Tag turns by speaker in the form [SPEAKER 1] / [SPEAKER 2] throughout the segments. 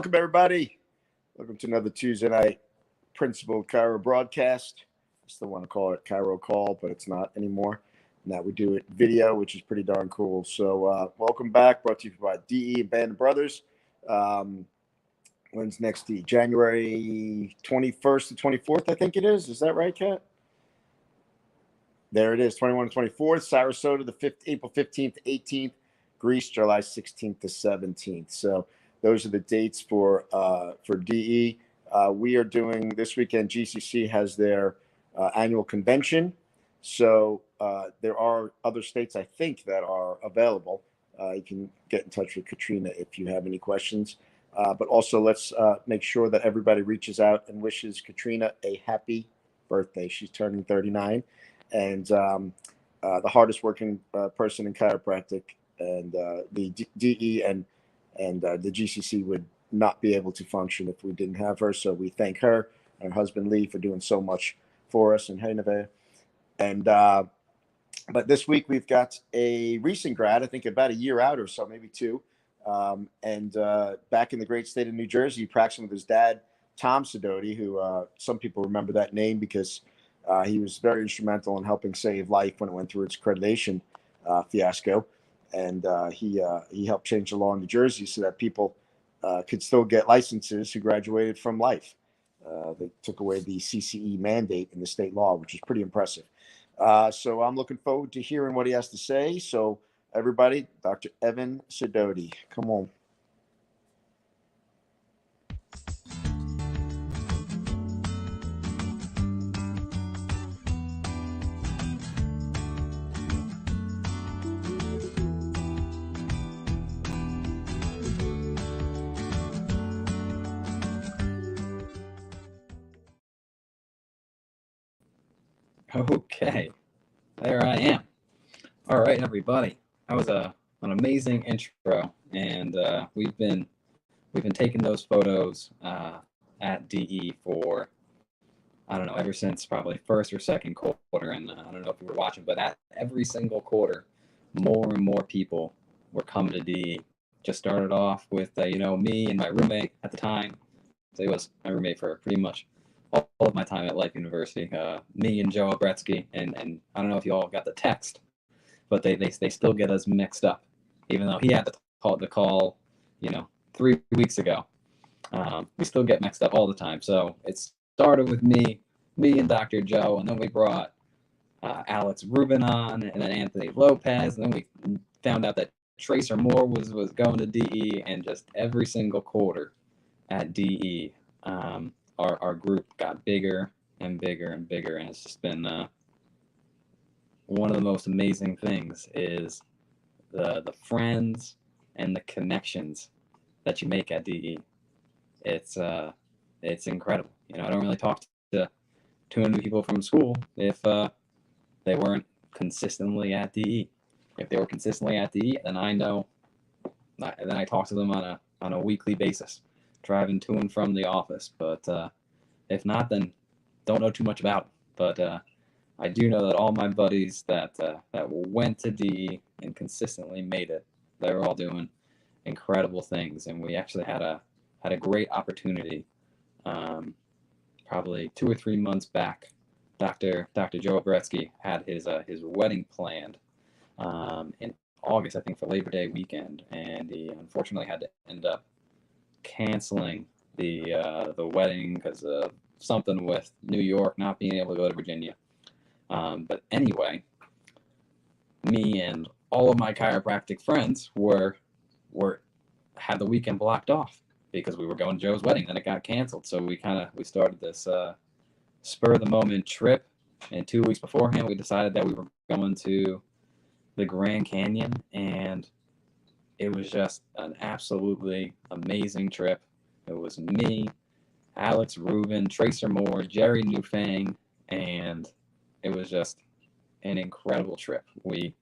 [SPEAKER 1] Welcome, everybody. Welcome to another Tuesday night Principal Chiro broadcast. I still want to call it Chiro Call, but it's not anymore. Now we do it video, which is pretty darn cool. So welcome back. Brought to you by DE and Band of Brothers. When's next D? January 21st to 24th, I think it is. Is that right, Kat? There it is, 21 to 24th. Sarasota, April 15th to 18th. Greece, July 16th to 17th. So those are the dates for DE. We are doing this weekend. GCC has their annual convention. So there are other states, I think, that are available. You can get in touch with Katrina if you have any questions. But also, let's make sure that everybody reaches out and wishes Katrina a happy birthday. She's turning 39, and the hardest working person in chiropractic. And the DE and the GCC would not be able to function if we didn't have her. So we thank her and her husband Lee for doing so much for us. And hey, Nevaeh. And but this week we've got a recent grad, I think about a year out or so, maybe two. And back in the great state of New Jersey, practicing with his dad, Tom Sidoti, who some people remember that name because he was very instrumental in helping save life when it went through its accreditation fiasco. And he helped change the law in New Jersey so that people could still get licenses who graduated from life. They took away the CCE mandate in the state law, which is pretty impressive. So I'm looking forward to hearing what he has to say. So everybody, Dr. Evann Sidoti, come on.
[SPEAKER 2] Okay, there I am. All right, everybody. That was an amazing intro, and we've been taking those photos at DE for I don't know ever since probably first or second quarter, and I don't know if you were watching, but at every single quarter, more and more people were coming to DE. Just started off with me and my roommate at the time. So he was my roommate for pretty much all of my time at Life University. Me and Joe Obretsky, and I don't know if you all got the text, but they still get us mixed up, even though he had the call 3 weeks ago. We still get mixed up all the time. So it started with me and Dr. Joe, and then we brought Alex Rubin on, and then Anthony Lopez, and then we found out that Tracer Moore was going to DE, and just every single quarter at DE. Our group got bigger and bigger and bigger, and it's just been one of the most amazing things is the friends and the connections that you make at DE. It's incredible. I don't really talk to too many people from school if they weren't consistently at DE. If they were consistently at DE, then I know, and then I talk to them on a weekly basis, driving to and from the office. But if not, then don't know too much about it. But I do know that all my buddies that went to DE and consistently made it, they're all doing incredible things. And we actually had a great opportunity probably 2 or 3 months back. Dr. Joe Obretsky had his wedding planned in August, I think, for Labor Day weekend, and he unfortunately had to end up canceling the wedding because of something with New York not being able to go to Virginia. But anyway, me and all of my chiropractic friends had the weekend blocked off because we were going to Joe's wedding. Then it got canceled, so we started this spur of the moment trip. And 2 weeks beforehand, we decided that we were going to the Grand Canyon, and it was just an absolutely amazing trip. It was me, Alex Rubin, Tracer Moore, Jerry Newfang, and it was just an incredible trip. We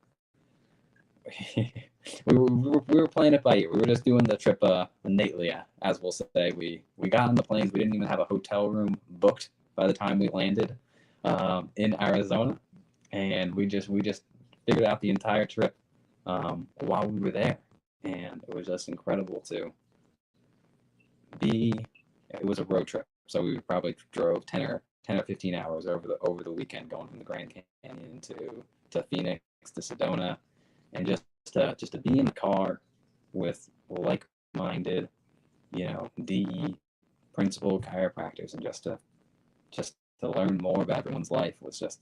[SPEAKER 2] were playing it by ear. We were just doing the trip innately, as we'll say. We got on the planes. We didn't even have a hotel room booked by the time we landed in Arizona, and we just figured out the entire trip while we were there, and it was just incredible to B, it was a road trip, so we probably drove 10 or 15 hours over the weekend, going from the Grand Canyon to Phoenix to Sedona, and just to be in the car with like-minded, DE principal chiropractors, and just to learn more about everyone's life it was just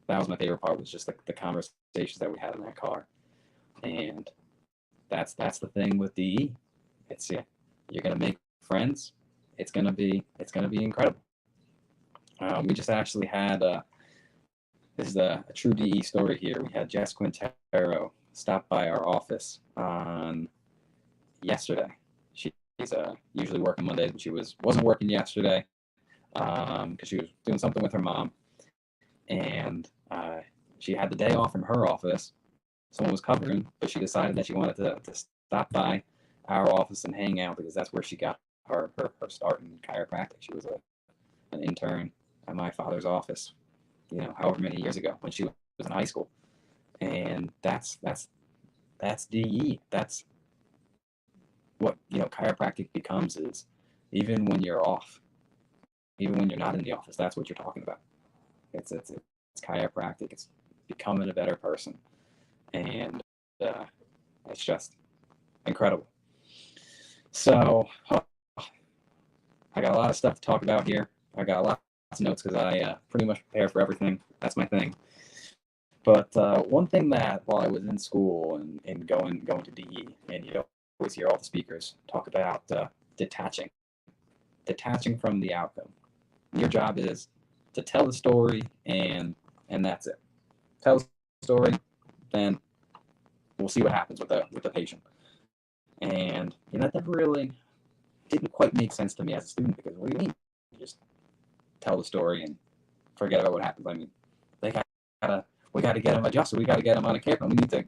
[SPEAKER 2] that was my favorite part, was just the conversations that we had in that car. And that's the thing with DE. It's, yeah, you're gonna make friends. It's gonna be incredible. We just actually had this is a true DE story here. We had Jess Quintero stop by our office on yesterday. She's usually working Mondays, but she wasn't working yesterday because she was doing something with her mom, and she had the day off from her office. Someone was covering, but she decided that she wanted to stop by our office and hang out, because that's where she got her start in chiropractic. She was an intern at my father's office, however many years ago, when she was in high school. And that's DE. That's what chiropractic becomes, is even when you're off, even when you're not in the office, that's what you're talking about. It's chiropractic. It's becoming a better person, and it's just incredible. So I got a lot of stuff to talk about here. I got lots of notes because I pretty much prepare for everything. That's my thing. But one thing that while I was in school and going to DE, and you always hear all the speakers talk about detaching from the outcome. Your job is to tell the story, and that's it. Tell the story, then we'll see what happens with the patient. And that never really didn't quite make sense to me as a student, because what do you mean? You just tell the story and forget about what happens. I mean, we got to get them adjusted. We got to get them on a care plan. We need to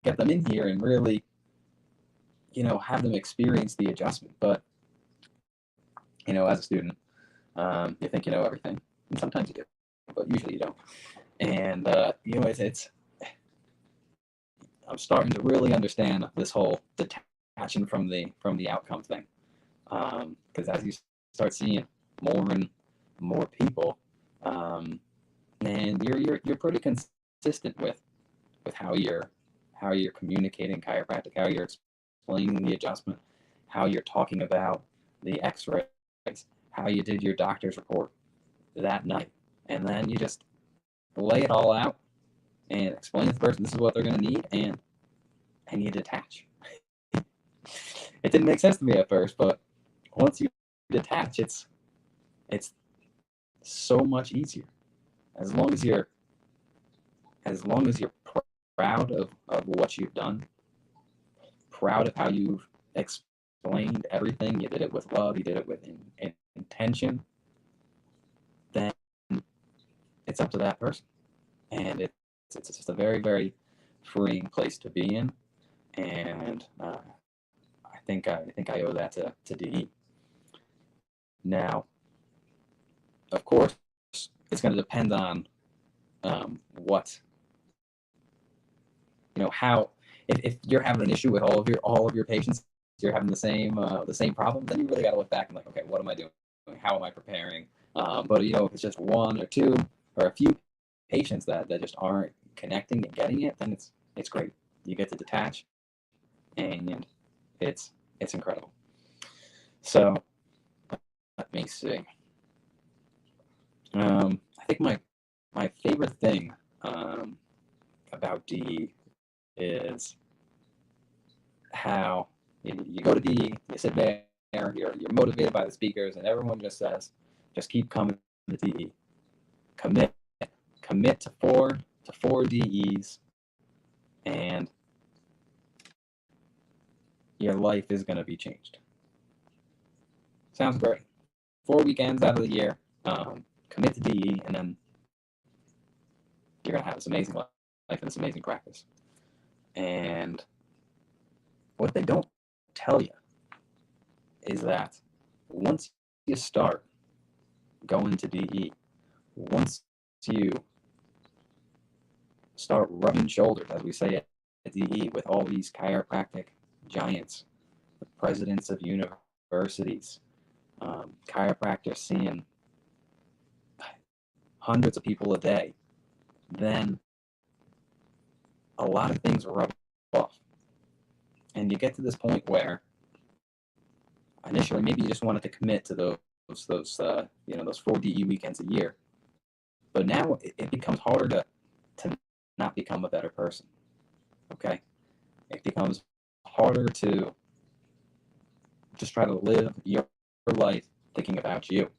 [SPEAKER 2] get them in here and really, have them experience the adjustment. But, as a student, you think you know everything, and sometimes you do, but usually you don't. And it's I'm starting to really understand this whole detaching from the outcome thing, because as you start seeing more and more people, and you're pretty consistent with how you're communicating chiropractic, how you're explaining the adjustment, how you're talking about the X-rays, how you did your doctor's report that night, and then you just lay it all out and explain to the person this is what they're going to need, and you detach. It didn't make sense to me at first, but once you detach, it's so much easier. As long as you're proud of what you've done, proud of how you've explained everything, you did it with love, you did it with intention, then it's up to that person. And it's just a very, very freeing place to be in. And I think I owe that to DE. Now, of course, it's going to depend on what, how, if you're having an issue with all of your patients, you're having the same problem, then you really got to look back and, like, okay, what am I doing? How am I preparing? But if it's just one or two or a few patients that just aren't connecting and getting it, then it's great. You get to detach, and it's incredible. So let me see. I think my favorite thing about DE is how you go to DE, you sit there, you're motivated by the speakers, and everyone just says, just keep coming to DE. Commit to four DEs, and your life is going to be changed. Sounds great. 4 weekends out of the year, commit to DE, and then you're going to have this amazing life and this amazing practice. And what they don't tell you is that once you start going to DE, once you start rubbing shoulders, as we say at DE, with all these chiropractic giants, the presidents of universities, universities, chiropractors seeing hundreds of people a day, then a lot of things rub off. And you get to this point where initially maybe you just wanted to commit to those 4 DE weekends a year. But now it becomes harder to not become a better person. Okay? It becomes harder to just try to live your life thinking about you.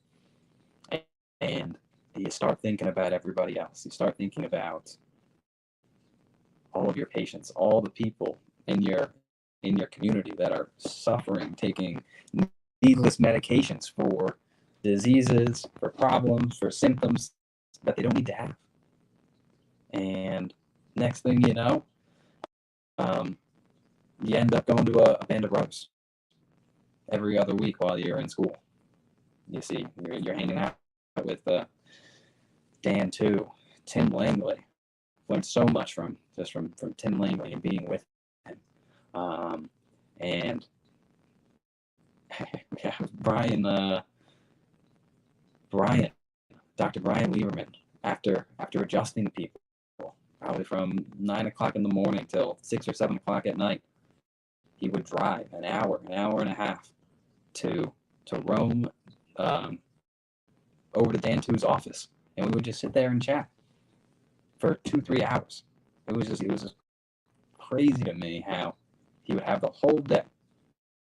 [SPEAKER 2] And you start thinking about everybody else. You start thinking about all of your patients, all the people in your community that are suffering, taking needless medications for diseases, for problems, for symptoms that they don't need to have. And next thing you know, you end up going to a band of brothers every other week while you're in school. You see, you're hanging out with Dan too, Tim Langley. Learned so much from Tim Langley and being with him. And yeah, Dr. Brian Lieberman, after adjusting people, probably from 9 o'clock in the morning till 6 or 7 o'clock at night, he would drive an hour and a half to roam over to Dan 2's office, and we would just sit there and chat for 2-3 hours. It was just crazy to me how he would have the whole day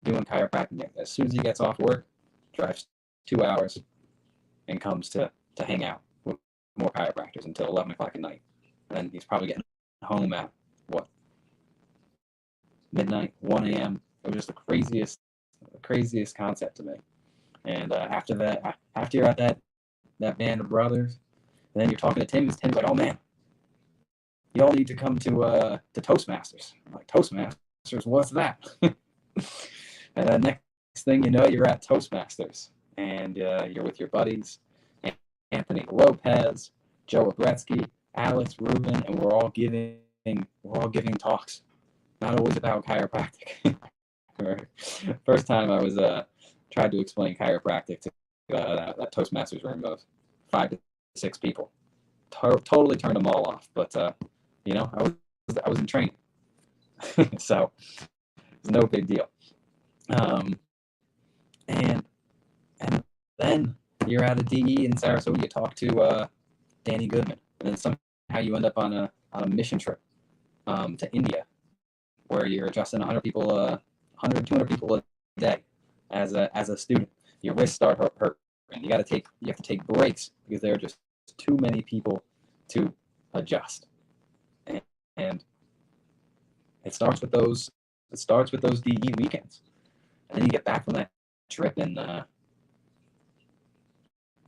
[SPEAKER 2] doing chiropractic. As soon as he gets off work, drives 2 hours and comes to hang out with more chiropractors until 11 o'clock at night. And then he's probably getting home at midnight, 1 a.m. It was just the craziest concept to me. And after you're at that band of brothers, and then you're talking to Tim. Tim's like, "Oh man, you all need to come to Toastmasters." I'm like, "Toastmasters? What's that?" And then next thing you know, you're at Toastmasters, and you're with your buddies, Anthony Lopez, Joe Gretzky, Alex Rubin, and we're all giving talks, not always about chiropractic. First time I was tried to explain chiropractic to that Toastmasters room of 5 to 6 people. Totally turned them all off, but I was in training, so it's no big deal. And then you're at a DE in Sarasota. You talk to Danny Goodman, and then somehow you end up on a mission trip to India, where you're adjusting 100 people, 100, 200 people a day as a student. Your wrists start hurt, and you have to take breaks because there are just too many people to adjust. And it starts with those DE weekends, and then you get back from that trip, and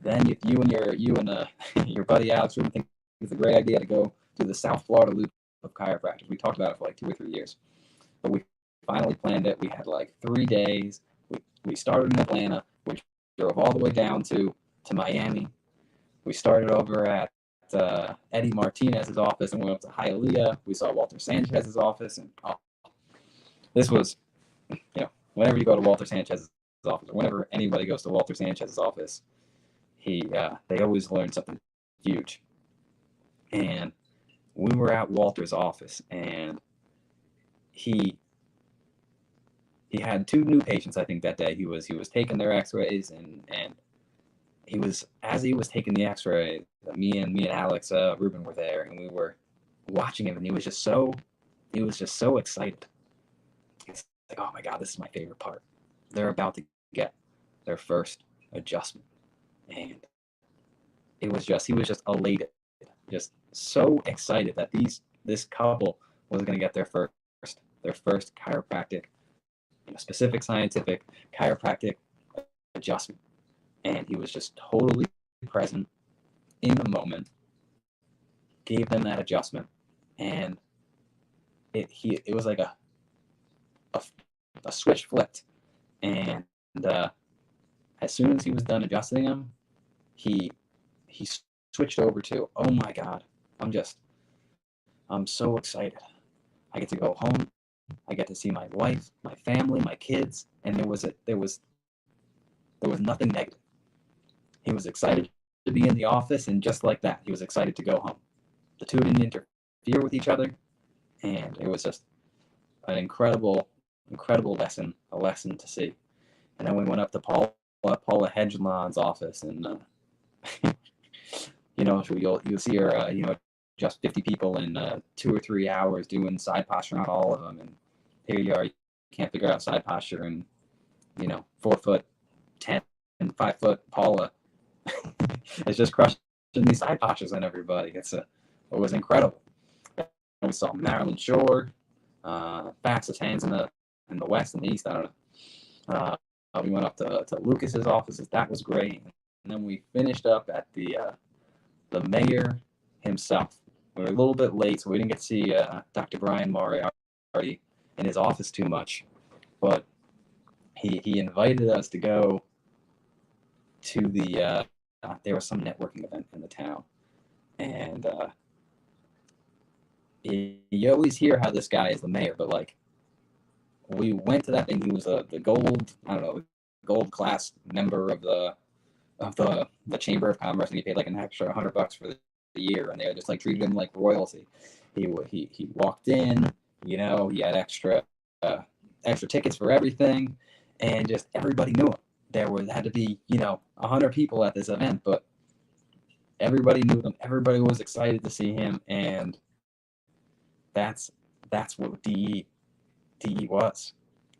[SPEAKER 2] then you and your buddy Alex Rubin think it's a great idea to go to the South Florida loop of chiropractic. We talked about it for like 2 or 3 years, but we finally planned it. We had like 3 days. We started in Atlanta. We drove all the way down to Miami. We started over at Eddie Martinez's office and went up to Hialeah. We saw Walter Sanchez's office, and this was, whenever you go to Walter Sanchez's office, or whenever anybody goes to Walter Sanchez's office, they always learn something huge. And we were at Walter's office, and he had 2 new patients, I think, that day. He was taking their X-rays, and as he was taking the X-ray, me and Alex Rubin were there, and we were watching him, and he was just so excited. He's like, "Oh my God, this is my favorite part. They're about to get their first adjustment," and he was just elated, just so excited that this couple was going to get their first chiropractic, specific scientific chiropractic adjustment. And he was just totally present in the moment, gave them that adjustment, and it was like a switch flipped. And as soon as he was done adjusting them, he switched over to, "Oh my God, I'm so excited. I get to go home. I get to see my wife, my family, my kids." And there was There was nothing negative. He was excited to be in the office, and just like that, he was excited to go home. The two didn't interfere with each other, and it was just an incredible lesson, a lesson to see. And then we went up to Paula Hedgelon's office, and you'll see her, just 50 people in 2 or 3 hours doing side posture on all of them, and here you are, you can't figure out side posture, and 4'10", 5' Paula is just crushing these side postures on everybody. It was incredible. And we saw Marilyn Shore, fastest hands in the West and the East. I don't know. We went up to Lucas's offices. That was great. And then we finished up at the mayor himself. We were a little bit late, so we didn't get to see Dr. Brian Moriarty in his office too much. But he invited us to go to the there was some networking event in the town, and you always hear how this guy is the mayor, but like, we went to that thing. He was the gold class member of the Chamber of Commerce, and he paid like an extra $100 for the year, and they just like treated him like royalty. He walked in, he had extra tickets for everything, and just everybody knew him. There had to be 100 people at this event, but everybody knew them. Everybody was excited to see him, and that's what DE was.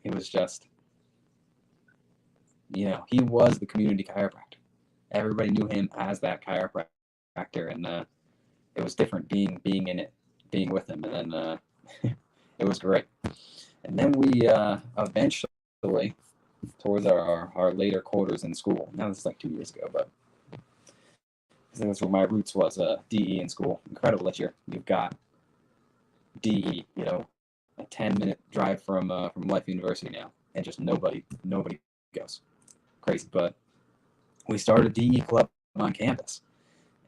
[SPEAKER 2] It was just, he was the community chiropractor. Everybody knew him as that chiropractor, and it was different being in it, being with him, and then it was great. And then we eventually, towards our later quarters in school. Now this is like 2 years ago, but I think that's where my roots was, DE in school. Incredible that you've got DE, a 10-minute drive from Life University now, and just nobody goes. Crazy. But we started a DE club on campus,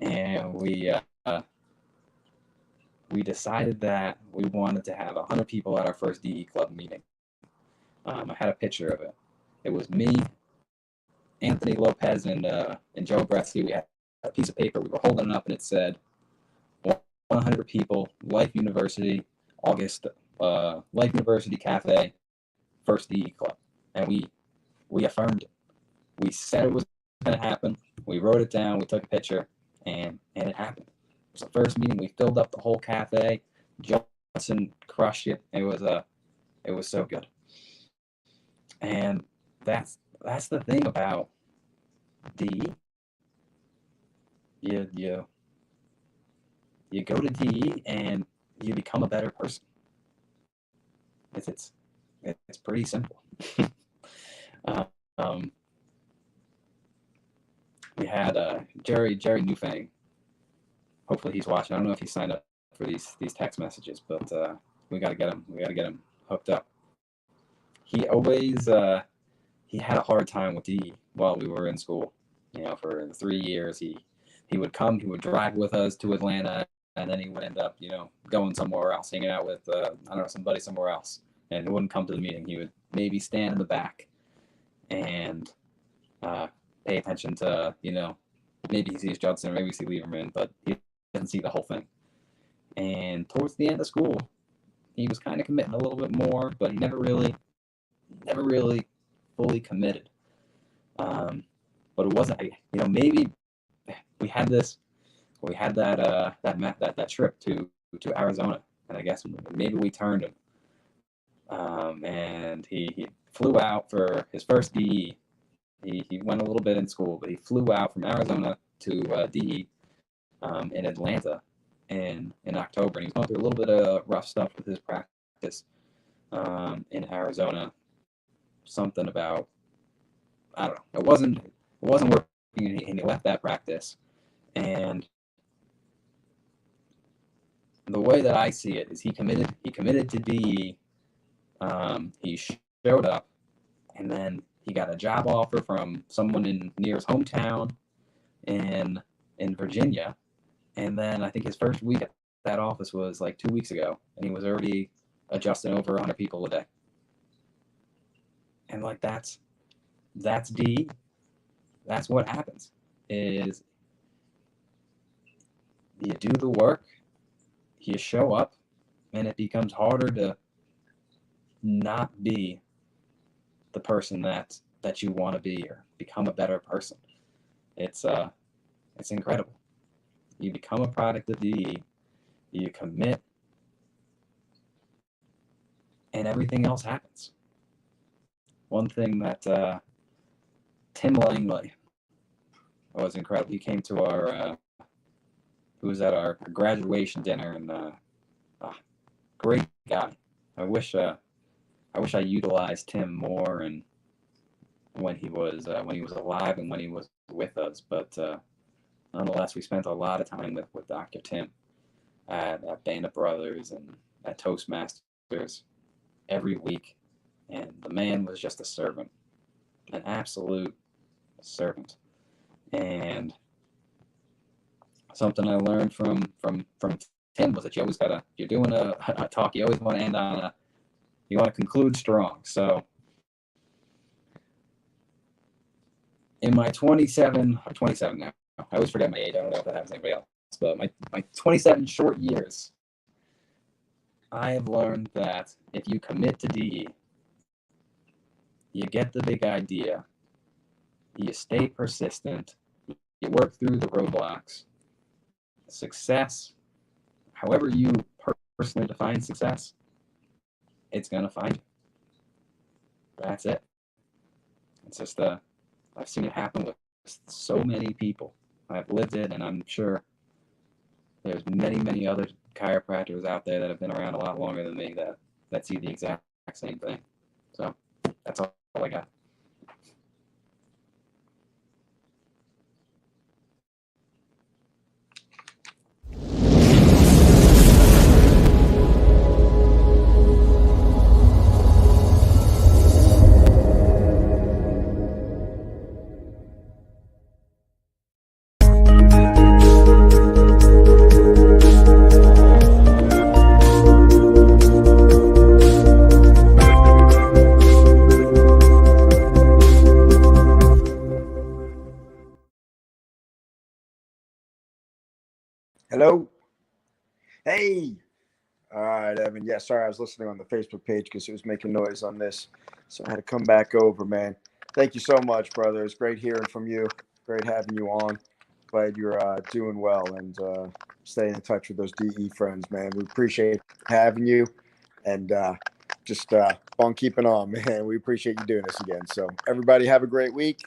[SPEAKER 2] and we decided that we wanted to have 100 people at our first DE club meeting. I had a picture of it. It was me, Anthony Lopez, and Joe Bretsky. We had a piece of paper. We were holding it up, and it said 100 people, Life University, August, Life University Cafe, first DE club. And we affirmed it. We said it was going to happen. We wrote it down. We took a picture, and it happened. It was the first meeting. We filled up the whole cafe. Johnson crushed it. It was so good. And that's the thing about DE. You go to DE and you become a better person. It's pretty simple. We had Jerry Newfang. Hopefully he's watching. I don't know if he signed up for these text messages, but we gotta get him hooked up. He always he had a hard time with DE while we were in school. For 3 years, he would come, he would drive with us to Atlanta, and then he would end up, going somewhere else, hanging out with somebody somewhere else, and he wouldn't come to the meeting. He would maybe stand in the back and pay attention to, maybe he sees Judson, or maybe he sees Lieberman, but he doesn't see the whole thing. And towards the end of school, he was kind of committing a little bit more, but he never really fully committed. But it wasn't, maybe we had that trip to Arizona, and I guess maybe we turned him. And he flew out for his first DE. He went a little bit in school, but he flew out from Arizona to DE in Atlanta in October, and he's going through a little bit of rough stuff with his practice in Arizona. Something about, I don't know, it wasn't working, and he left that practice. And the way that I see it is he committed to DE. He showed up, and then he got a job offer from someone near his hometown in Virginia. And then I think his first week at that office was like 2 weeks ago, and he was already adjusting over 100 people a day. And like that's DE. that's what happens. Is you do the work, you show up, and it becomes harder to not be the person that you want to be or become a better person. It's incredible. You become a product of DE, you commit, and everything else happens. One thing that Tim Langley was incredible. He came to our who was at our graduation dinner, and great guy. I wish I utilized Tim more, and when he was alive and when he was with us. But nonetheless, we spent a lot of time with Dr. Tim at Band of Brothers and at Toastmasters every week, and the man was just a servant, an absolute servant. And something I learned from Tim was that you always gotta, you're doing a talk, you always want to end on you want to conclude strong. So in my 27 now, I always forget my age. I don't know if that happens to anybody else, but my 27 short years, I have learned that if you commit to DE, you get the big idea, you stay persistent, you work through the roadblocks, success, however you personally define success, it's going to find you. That's it. It's just I've seen it happen with so many people. I've lived it, and I'm sure there's many other chiropractors out there that have been around a lot longer than me that see the exact same thing. So that's all I got.
[SPEAKER 1] Hello. Hey. All right, Evan. Yeah, sorry, I was listening on the Facebook page because it was making noise on this, so I had to come back over, man. Thank you so much, brother. It's great hearing from you. Great having you on. Glad you're doing well and staying in touch with those DE friends, man. We appreciate having you, and just on keeping on, man. We appreciate you doing this again. So everybody have a great week.